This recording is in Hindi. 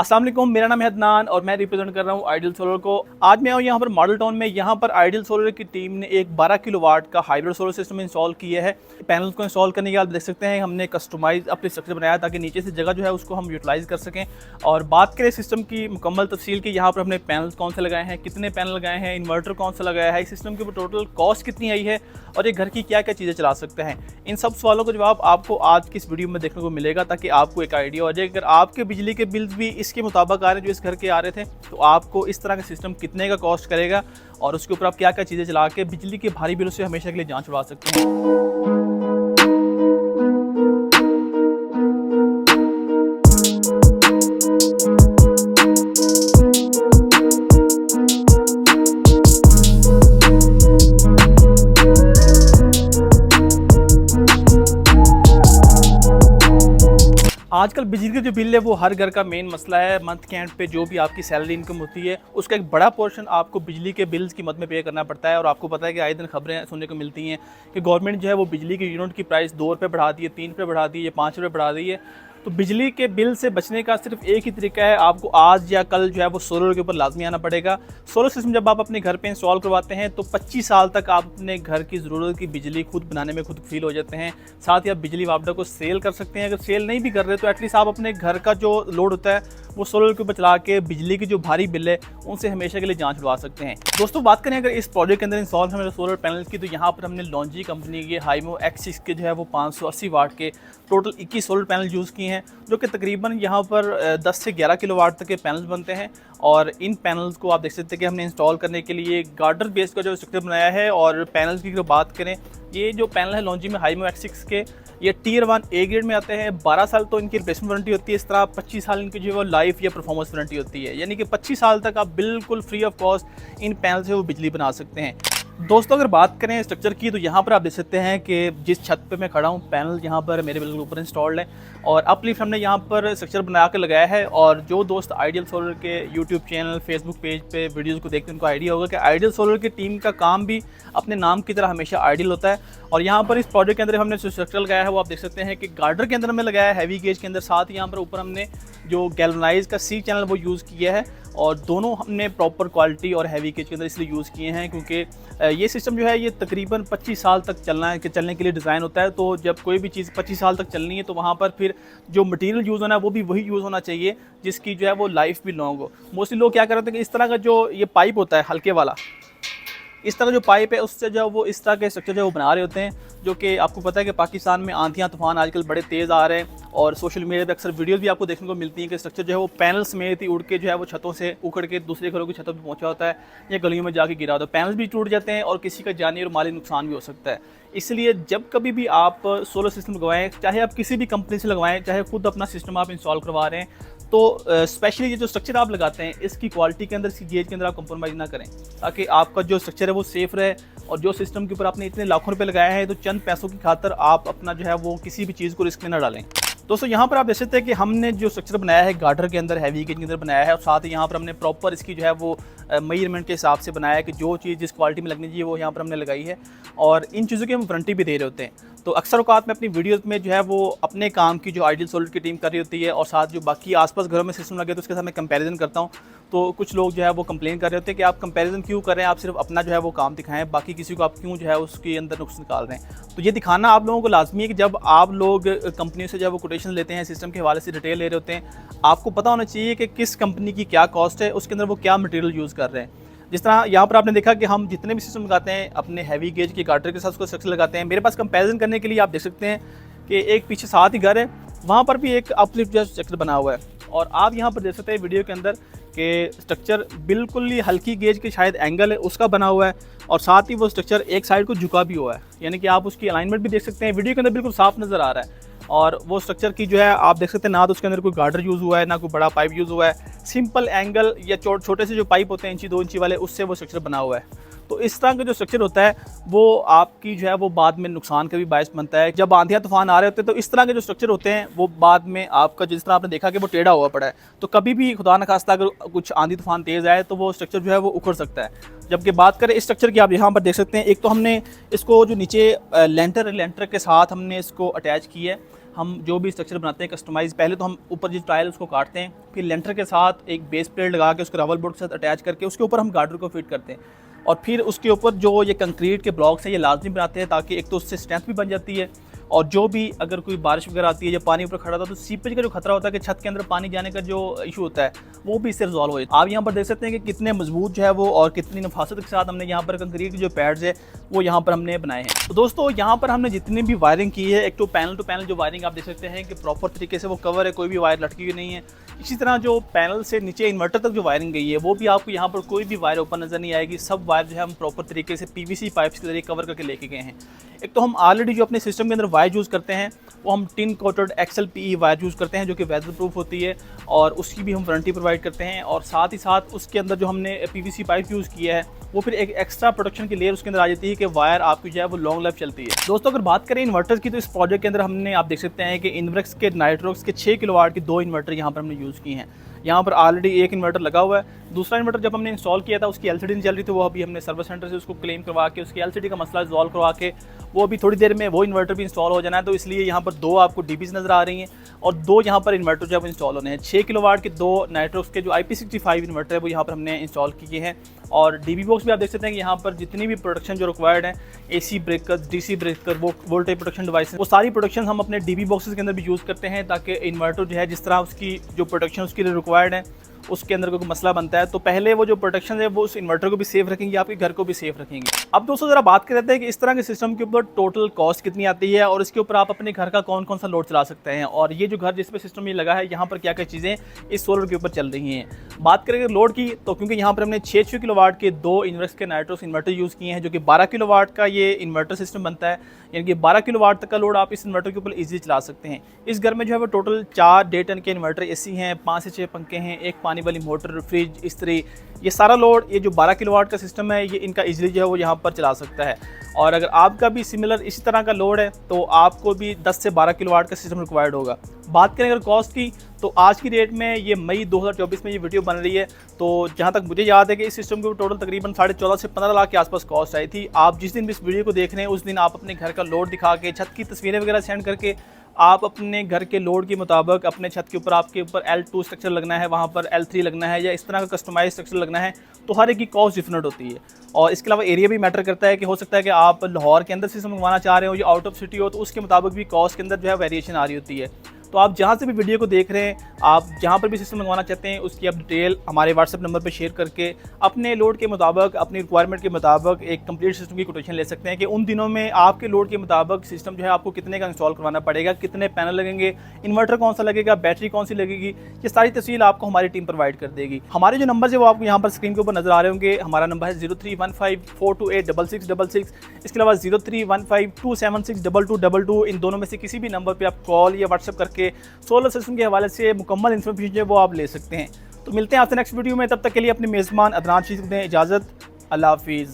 अस्सलाम वालेकुम, मेरा नाम है अदनान और मैं रिप्रेजेंट कर रहा हूँ आइडियल सोलर को। आज मैं आऊँ यहाँ पर मॉडल टाउन में। यहाँ पर आइडियल सोलर की टीम ने एक 12 किलोवाट का हाइब्रिड सोलर सिस्टम इंस्टॉल किया है। पैनल्स को इंस्टॉल करने के बाद देख सकते हैं हमने कस्टमाइज अपनी स्ट्रक्चर बनाया ताकि नीचे से जगह जो है उसको हम यूटिलाइज कर सकें। और बात करें सिस्टम की मुकम्मल तफसील की, यहाँ पर हमने पैनल्स कौन से लगाए हैं, कितने पैनल लगाए हैं, इन्वर्टर कौन सा लगाया है, इस सिस्टम के ऊपर टोटल कॉस्ट कितनी आई है और ये घर की क्या क्या चीज़ें चला सकते हैं, इन सब सवालों का जवाब आपको आज की इस वीडियो में देखने को मिलेगा ताकि आपको एक आइडिया हो जाए। अगर आपके बिजली के बिल्स भी इसके मुताबिक आ रहे हैं जो इस घर के आ रहे थे, तो आपको इस तरह का सिस्टम कितने का कॉस्ट करेगा और उसके ऊपर आप क्या क्या चीज़ें चला के बिजली के भारी बिलों से हमेशा के लिए जान छुड़वा सकते हैं। आजकल बिजली के जो बिल है वो हर घर का मेन मसला है। मंथ के एंड पे जो भी आपकी सैलरी इनकम होती है उसका एक बड़ा पोर्शन आपको बिजली के बिल्स की मद में पे करना पड़ता है। और आपको पता है कि आए दिन खबरें सुनने को मिलती हैं कि गवर्नमेंट जो है वो बिजली के यूनिट की प्राइस 2 रुपये बढ़ा दी है, 3 रुपये बढ़ा दी है, 5 रुपये बढ़ा दी है। तो बिजली के बिल से बचने का सिर्फ एक ही तरीका है, आपको आज या कल जो है वो सोलर के ऊपर लाजमी आना पड़ेगा। सोलर सिस्टम जब आप अपने घर पे इंस्टॉल करवाते हैं तो 25 साल तक आप अपने घर की ज़रूरत की बिजली खुद बनाने में खुद फील हो जाते हैं। साथ ही आप बिजली वापडा को सेल कर सकते हैं। अगर सेल नहीं भी कर रहे तो एटलीस्ट आप अपने घर का जो लोड होता है वो सोलर के ऊपर चला के बिजली की जो भारी बिल है उनसे हमेशा के लिए जांच छुड़वा सकते हैं। दोस्तों बात करें अगर इस प्रोजेक्ट के अंदर इंस्टॉल हमारे सोलर पैनल की, तो यहाँ पर हमने लॉन्जी कंपनी के हाइमो X6 के जो है वो 580 वाट के टोटल 21 सोलर पैनल यूज़ किए हैं, जो कि तकरीबन यहाँ पर 10 से 11 किलोवाट तक के पैनल्स बनते हैं। और इन पैनल्स को आप देख सकते हैं कि हमने इंस्टॉल करने के लिए गार्डर बेस का जो स्ट्रक्चर बनाया है। और पैनल्स की अगर बात करें, ये जो पैनल है लॉन्जी में हाइमो X6 के, ये Tier 1 A ग्रेड में आते हैं। 12 साल तो इनकी रिप्लेसमेंट वारंटी होती है। इस तरह 25 साल इनकी जो है लाइफ या परफॉर्मेंस वारंटी होती है, यानी कि 25 साल तक आप बिल्कुल free of cost in panel से वो बिजली बना सकते हैं। दोस्तों अगर बात करें स्ट्रक्चर की, तो यहाँ पर आप देख सकते हैं कि जिस छत पे मैं खड़ा हूँ पैनल यहाँ पर मेरे बिल्कुल ऊपर इंस्टॉल्ड है और अपलिफ्ट हमने यहाँ पर स्ट्रक्चर बना कर लगाया है। और जो दोस्त आइडियल सोलर के यूट्यूब चैनल, फेसबुक पेज पे वीडियोज़ को देखते हैं उनको आइडिया होगा कि आइडियल सोलर की टीम का काम भी अपने नाम की तरह हमेशा आइडियल होता है। और यहाँ पर इस प्रोजेक्ट के अंदर हमने जो स्ट्रक्चर लगाया है वो आप देख सकते हैं कि गार्डर के अंदर हमने लगाया है हैवी गेज के अंदर। साथ ही यहाँ पर ऊपर हमने जो गैल्वनाइज का C चैनल वो यूज़ किया है और दोनों हमने प्रॉपर क्वालिटी और हैवी गेज के अंदर इसलिए यूज़ किए हैं क्योंकि ये सिस्टम जो है ये तकरीबन 25 साल तक चलने के लिए डिज़ाइन होता है। तो जब कोई भी चीज़ 25 साल तक चलनी है तो वहाँ पर फिर जो मटेरियल यूज़ होना है वो भी वही यूज़ होना चाहिए जिसकी जो है वो लाइफ भी लॉन्ग हो। मोस्टली लोग क्या करते हैं कि इस तरह का जो ये पाइप होता है हल्के वाला, इस तरह जो पाइप है उससे जो वो इस तरह के स्ट्रक्चर जो वो बना रहे होते हैं, जो कि आपको पता है कि पाकिस्तान में आंधियाँ तूफान आजकल बड़े तेज़ आ रहे हैं और सोशल मीडिया पे अक्सर वीडियोस भी आपको देखने को मिलती हैं कि स्ट्रक्चर जो है वो पैनल समेत ही उड़ के जो है वो छतों से उखड़ के दूसरे घरों की छतों पे पहुंचा होता है या गलियों में जाके गिरा होता है। पैनल्स भी टूट जाते हैं और किसी का जानी और माली नुकसान भी हो सकता है। इसलिए जब कभी भी आप सोलर सिस्टम लगवाएं, चाहे आप किसी भी कंपनी से लगवाएं, चाहे खुद अपना सिस्टम आप इंस्टॉल करवा रहे हैं, तो स्पेशली ये जो स्ट्रक्चर आप लगाते हैं इसकी क्वालिटी के अंदर, इसकी गेज के अंदर आप कंप्रोमाइज़ ना करें ताकि आपका जो स्ट्रक्चर है वो सेफ़ रहे। और जो सिस्टम के ऊपर आपने इतने लाखों रुपए लगाया है तो चंद पैसों की खातर आप अपना जो है वो किसी भी चीज़ को रिस्क में ना डालें। दोस्तों यहाँ पर आप देख सकते हैं कि हमने जो स्ट्रक्चर बनाया है गार्डर के अंदर, हैवी गेज के अंदर बनाया है और साथ ही यहाँ पर हमने प्रॉपर इसकी जो है वो मेजरमेंट के हिसाब से बनाया है कि जो चीज़ जिस क्वालिटी में लगनी चाहिए वो यहाँ पर हमने लगाई है। और इन चीज़ों की हम वारंटी भी दे रहे होते हैं। तो अक्सर औकात में अपनी वीडियोज़ में जो है वो अपने काम की जो आइडियल सोलर की टीम कर रही होती है और साथ जो बाकी आसपास घरों में सिस्टम लगे तो उसके साथ मैं कंपैरिजन करता हूँ। तो कुछ लोग जो है वो कंप्लेन कर रहे होते हैं कि आप कंपैरिजन क्यों कर रहे हैं, आप सिर्फ अपना जो है वो काम दिखाएं, बाकी किसी को आप क्यों जो है उसके अंदर नुक्स निकाल रहे हैं। तो ये दिखाना आप लोगों को लाजमी है कि जब आप लोग कंपनी से जो है वो कोटेशन लेते हैं, सिस्टम के हवाले से डिटेल ले रहे होते हैं, आपको पता होना चाहिए कि किस कंपनी की क्या कॉस्ट है, उसके अंदर वो क्या मटेरियल यूज़ कर रहे हैं। जिस तरह यहाँ पर आपने देखा कि हम जितने भी सिस्टम लगाते हैं अपने हैवी गेज के गार्डर के साथ उसको स्ट्रक्चर लगाते हैं। मेरे पास कंपैरिजन करने के लिए आप देख सकते हैं कि एक पीछे साथ ही घर है, वहाँ पर भी एक अपलिफ्ट जैसा स्ट्रक्चर बना हुआ है। और आप यहाँ पर देख सकते हैं वीडियो के अंदर कि स्ट्रक्चर बिल्कुल ही हल्की गेज के शायद एंगल है उसका बना हुआ है और साथ ही वो स्ट्रक्चर एक साइड को झुका भी हुआ है, यानी कि आप उसकी अलाइनमेंट भी देख सकते हैं। वीडियो के अंदर बिल्कुल साफ नज़र आ रहा है। और वो स्ट्रक्चर की जो है आप देख सकते हैं ना तो उसके अंदर कोई गार्डर यूज़ हुआ है ना कोई बड़ा पाइप यूज़ हुआ है, सिंपल एंगल या छोटे से जो पाइप होते हैं 1-2 इंची वाले उससे वो स्ट्रक्चर बना हुआ है। तो इस तरह का जो स्ट्रक्चर होता है वो आपकी जो है वो बाद में नुकसान का भी बायस बनता है। जब आंधियाँ तूफान आ रहे होते हैं तो इस तरह के जो स्ट्रक्चर होते हैं वो बाद में आपका जिस तरह आपने देखा कि वो टेढ़ा हुआ पड़ा है, तो कभी भी खुदा न खास्ता अगर कुछ आंधी तूफान तेज़ आए तो वो स्ट्रक्चर जो है वो उखड़ सकता है। जबकि बात करें इस स्ट्रक्चर की, आप यहाँ पर देख सकते हैं एक तो हमने इसको जो नीचे लेंटर के साथ हमने इसको अटैच किया है। हम जो भी स्ट्रक्चर बनाते हैं कस्टमाइज़, पहले तो हम ऊपर जो टाइल उसको काटते हैं, फिर लेंटर के साथ एक बेस प्लेट लगा के उसको रबल बोर्ड के साथ अटैच करके उसके ऊपर हम गार्डर को फिट करते हैं और फिर उसके ऊपर जो ये कंक्रीट के ब्लॉक्स हैं ये लाजमी बनाते हैं ताकि एक तो उससे स्ट्रेंथ भी बन जाती है और जो भी अगर कोई बारिश वगैरह आती है या पानी ऊपर खड़ा होता है तो सीपेज का जो खतरा होता है कि छत के अंदर पानी जाने का जो इशू होता है वो भी इससे रिजॉल्व हो जाता है। आप यहाँ पर देख सकते हैं कि कितने मजबूत जो है वो और कितनी नफासत के साथ हमने यहाँ पर कंक्रीट के जो पैड्स है वो यहाँ पर हमने बनाए हैं। तो दोस्तों यहाँ पर हमने जितनी भी वायरिंग की है, एक तो पैनल जो वायरिंग आप देख सकते हैं कि प्रॉपर तरीके से वो कवर है, कोई भी वायर लटकी हुई नहीं है। इसी तरह जो पैनल से नीचे इन्वर्टर तक जो वायरिंग गई है वो भी आपको यहाँ पर कोई भी वायर ओपन नज़र नहीं आएगी। सब वायर जो है हम प्रॉपर तरीके से PVC पाइप्स के जरिए कवर करके लेके गए हैं। एक तो हम ऑलरेडी जो अपने सिस्टम के अंदर वायर यूज़ करते हैं वो हम tin coated XLPE wire use करते हैं जो कि वेदर प्रूफ होती है और उसकी भी हम वारंटी प्रोवाइड करते हैं। और साथ ही साथ उसके अंदर जो हमने PVC पाइप यूज़ किया है वो फिर एक एक्स्ट्रा प्रोटेक्शन की लेयर उसके अंदर आ जाती है कि वायर आपकी जो है वो लॉन्ग लाइफ चलती है। दोस्तों अगर बात करें इन्वर्टर्स की तो इस प्रोजेक्ट के अंदर हमने आप देख सकते हैं कि इनवर्क्स के नाइट्रोक्स के 6 किलोवाट के 2 इन्वर्टर यहाँ पर हमने यूज़ किए हैं। यहाँ पर ऑलरेडी एक इन्वर्टर लगा हुआ है। दूसरा इन्वर्टर जब हमने इंस्टॉल किया था उसकी LCD नहीं चल रही थी, वो अभी हमने सर्विस सेंटर से उसको क्लेम करवा के उसकी LCD का मसला रिजॉल्व करवा के वो अभी थोड़ी देर में वो इन्वर्टर भी इंस्टॉल हो जाना है। तो इसलिए यहाँ पर 2 आपको DBs नज़र आ रही हैं और 2 यहाँ पर इन्वर्टर जो है वो इंस्टॉल होने हैं। 6 किलोवाट के 2 नाइट्रोक्स के जो IP65 इन्वर्टर है वो यहाँ पर हमने इंस्टॉल किए हैं। और DB बॉक्स भी आप देख सकते हैं कि यहाँ पर जितनी भी प्रोडक्शन जो रिक्वायर्ड है, AC ब्रेकर, DC ब्रेकर, वो वोल्टेज प्रोडक्शन डिवाइस, वो सारी प्रोडक्शन हम अपने DB बॉक्सेस के अंदर भी यूज़ करते हैं ताकि इन्वर्टर जो है जिस तरह उसकी जो प्रोडक्शन उसके लिए रिक्वायर्ड है उसके अंदर कोई मसला बनता है तो पहले वो जो प्रोटेक्शन है वो उस इन्वर्टर को भी सेफ रखेंगे, आपके घर को भी सेफ रखेंगे। अब दोस्तों ज़रा बात करते हैं कि इस तरह के सिस्टम के ऊपर टोटल कॉस्ट कितनी आती है और इसके ऊपर आप अपने घर का कौन कौन सा लोड चला सकते हैं और ये जो घर जिस पे सिस्टम ये लगा है यहाँ पर क्या क्या चीज़ें इस सोलर के ऊपर चल रही हैं। बात करें लोड की तो क्योंकि यहाँ पर हमने 6 किलोवाट के 2 इन्वर्क्स के नाइट्रोक्स इन्वर्टर यूज़ किए हैं जो कि 12 किलोवाट का ये इन्वर्टर सिस्टम बनता है, यानी कि 12 किलोवाट तक का लोड आप इस इन्वर्टर के ऊपर ईजिली चला सकते हैं। इस घर में जो है वो टोटल 4 1.5 टन के इन्वर्टर AC हैं, 5 से 6 पंखे हैं, एक पानी वाली मोटर, फ्रिज, इस्त्री, ये सारा लोड ये जो 12 किलोवाट का सिस्टम है ये इनका इजीली जो है वो यहाँ पर चला सकता है। और अगर आपका भी सिमिलर इसी तरह का लोड है तो आपको भी 10 से 12 किलोवाट का सिस्टम रिक्वायर्ड होगा। बात करें अगर कॉस्ट की तो आज की डेट में ये मई 2024 में ये वीडियो बन रही है तो जहाँ तक मुझे याद है कि इस सिस्टम के टोटल तकरीबन 14.5 से 15 लाख के आसपास कॉस्ट आई थी। आप जिस दिन भी इस वीडियो को देख रहे हैं उस दिन आप अपने घर का लोड दिखा के, छत की तस्वीरें वगैरह सेंड करके आप अपने घर के लोड के मुताबिक अपने छत के ऊपर आपके ऊपर L2 स्ट्रक्चर लगना है, वहाँ पर L3 लगना है या इस तरह का कस्टमाइज स्ट्रक्चर लगना है तो हर एक की कॉस्ट डिफरेंट होती है। और इसके अलावा एरिया भी मैटर करता है कि हो सकता है कि आप लाहौर के अंदर सिस्टम मंगवाना चाह रहे हो या आउट ऑफ सिटी हो तो उसके मुताबिक भी कॉस्ट के अंदर जो है वेरिएशन आ रही होती है। तो आप जहाँ से भी वीडियो को देख रहे हैं, आप जहाँ पर भी सिस्टम मंगवाना चाहते हैं उसकी आप डिटेल हमारे व्हाट्सएप नंबर पर शेयर करके अपने लोड के मुताबिक, अपनी रिक्वायरमेंट के मुताबिक एक कंप्लीट सिस्टम की कोटेशन ले सकते हैं कि उन दिनों में आपके लोड के मुताबिक सिस्टम जो है आपको कितने का इंस्टॉल करवाना पड़ेगा, कितने पैनल लगेंगे, इन्वर्टर कौन सा लगेगा, बैटरी कौन सी लगेगी, ये सारी तफसील आपको हमारी टीम प्रोवाइड कर देगी। हमारे जो नंबर है वो आपको यहाँ पर स्क्रीन के ऊपर नजर आ रहे होंगे। हमारा नंबर है 031542866666। इसके अलावा 031527622222। इन दोनों में से किसी भी नंबर पर आप कॉल या व्हाट्सएप करके सोलर सिस्टम के हवाले से मुकम्मल इन्फॉर्मेशन जो है वो आप ले सकते हैं। तो मिलते हैं आपसे नेक्स्ट वीडियो में, तब तक के लिए अपने मेज़बान अदनान शीख दें इजाज़त। अल्लाह हाफिज़।